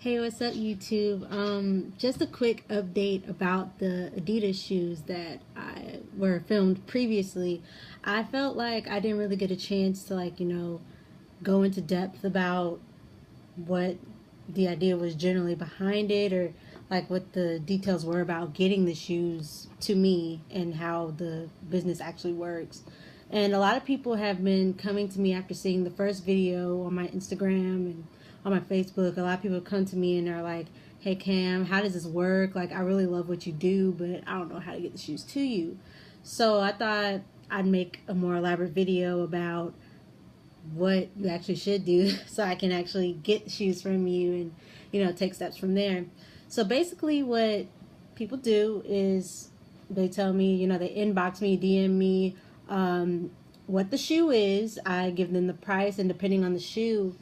Hey, what's up, YouTube? Just a quick update about the Adidas shoes that I were filmed previously. I felt like I didn't really get a chance to go into depth about what the idea was generally behind it, or like what the details were about getting the shoes to me and how the business actually works. And a lot of people have been coming to me after seeing the first video on my Instagram and on my Facebook. A lot of people come to me and they're like, "Hey Cam, how does this work? Like, I really love what you do, but I don't know how to get the shoes to you." So I thought I'd make a more elaborate video about what you actually should do so I can actually get the shoes from you and take steps from there. So basically what people do is they tell me, they inbox me, DM me, what the shoe is. I give them the price, and depending on the shoe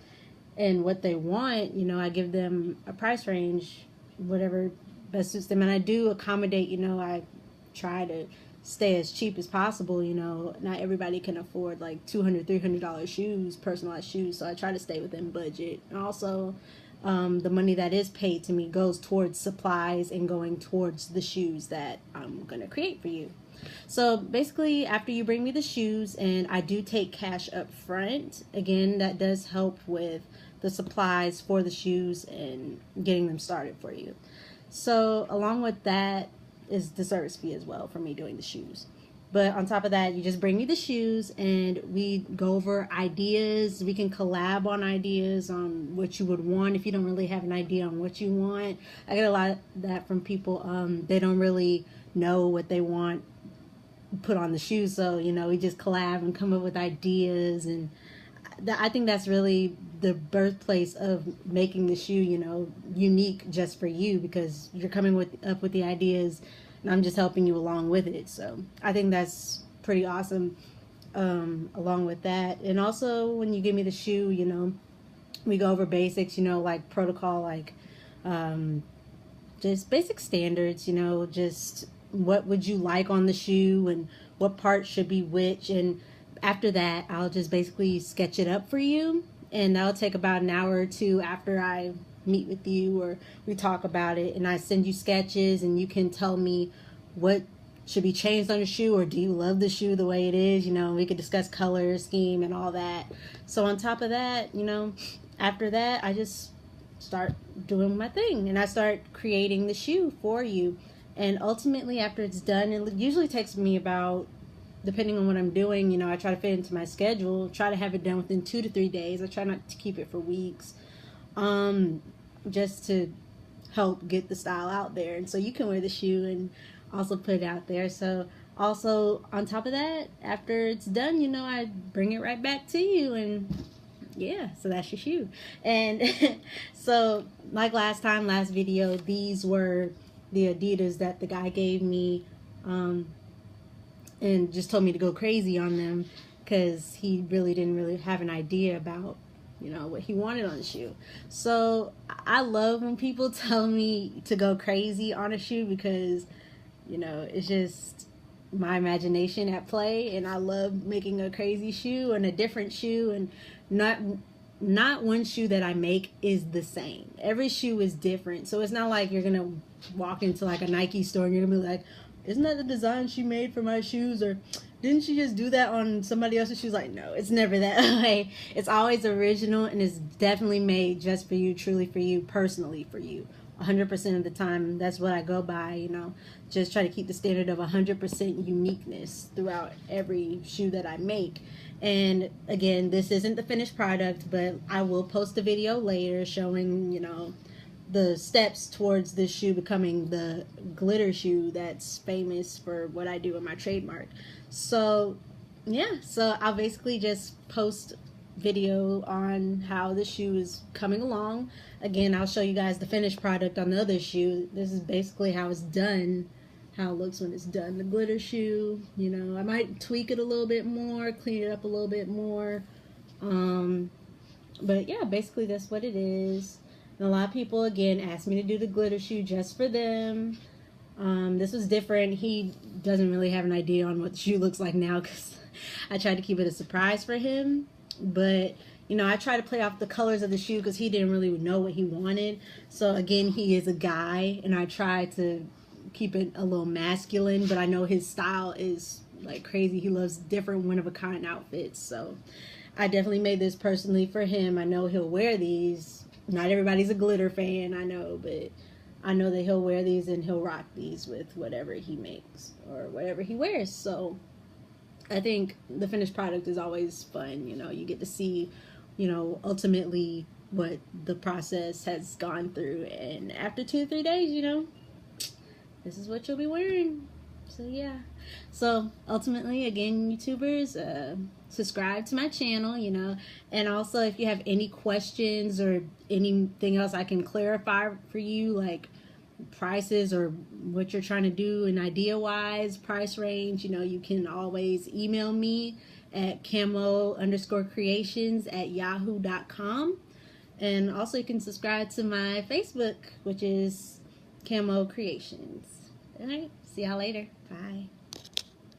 and what they want, I give them a price range, whatever best suits them. And I do accommodate, I try to stay as cheap as possible. Not everybody can afford like $200, $300 shoes, personalized shoes. So I try to stay within budget. And also, the money that is paid to me goes towards supplies and going towards the shoes that I'm going to create for you. So basically, after you bring me the shoes, and I do take cash up front, again, that does help with the supplies for the shoes and getting them started for you. So along with that is the service fee as well for me doing the shoes. But on top of that, you just bring me the shoes and we go over ideas. We can collab on ideas on what you would want if you don't really have an idea on what you want. I get a lot of that from people. They don't really know what they want put on the shoes. So, we just collab and come up with ideas. And I think that's really the birthplace of making the shoe, unique just for you, because you're coming up with the ideas and I'm just helping you along with it. So I think that's pretty awesome. Along with that, and also when you give me the shoe, we go over basics, like protocol, like just basic standards, just what would you like on the shoe and what part should be which. And after that, I'll just basically sketch it up for you, and that'll take about an hour or two after I meet with you or we talk about it, and I send you sketches and you can tell me what should be changed on the shoe, or do you love the shoe the way it is. We could discuss color scheme and all that. So on top of that, after that, I just start doing my thing and I start creating the shoe for you. And ultimately, after it's done, it usually takes me about, depending on what I'm doing, I try to fit into my schedule, try to have it done within 2 to 3 days. I try not to keep it for weeks, just to help get the style out there. And so you can wear the shoe and also put it out there. So also on top of that, after it's done, I bring it right back to you, and yeah, so that's your shoe. And so like last video, these were the Adidas that the guy gave me, and just told me to go crazy on them because he really didn't have an idea about what he wanted on the shoe. So I love when people tell me to go crazy on a shoe, because it's just my imagination at play, and I love making a crazy shoe and a different shoe. And not one shoe that I make is the same. Every shoe is different. So it's not like you're gonna walk into like a Nike store and you're gonna be like, "Isn't that the design she made for my shoes?" Or "Didn't she just do that on somebody else's shoes?" Like, no, it's never that way. It's always original, and it's definitely made just for you, truly for you, personally for you. 100% of the time, that's what I go by, just try to keep the standard of 100% uniqueness throughout every shoe that I make. And again, this isn't the finished product, but I will post a video later showing, the steps towards this shoe becoming the glitter shoe that's famous for what I do in my trademark. So yeah, so I'll basically just post video on how the shoe is coming along. Again, I'll show you guys the finished product on the other shoe. This is basically how it's done, how it looks when it's done. The glitter shoe, I might tweak it a little bit more, clean it up a little bit more. But yeah, basically that's what it is. And a lot of people, again, asked me to do the glitter shoe just for them. This was different. He doesn't really have an idea on what the shoe looks like now, because I tried to keep it a surprise for him. But you know, I try to play off the colors of the shoe because he didn't really know what he wanted. So again, he is a guy, and I try to keep it a little masculine, but I know his style is like crazy. He loves different one of a kind outfits. So I definitely made this personally for him. I know he'll wear these. Not everybody's a glitter fan, I know, but I know that he'll wear these and he'll rock these with whatever he makes or whatever he wears. So I think the finished product is always fun. You know, you get to see, you know, ultimately what the process has gone through. And after 2 or 3 days, you know, this is what you'll be wearing. So yeah. So ultimately, again, YouTubers, subscribe to my channel, you know, and also if you have any questions or anything else I can clarify for you, like prices or what you're trying to do and idea wise, price range, you know, you can always email me at camo_creations@yahoo.com. And also you can subscribe to my Facebook, which is Kamo Creations. All right, see y'all later. Bye.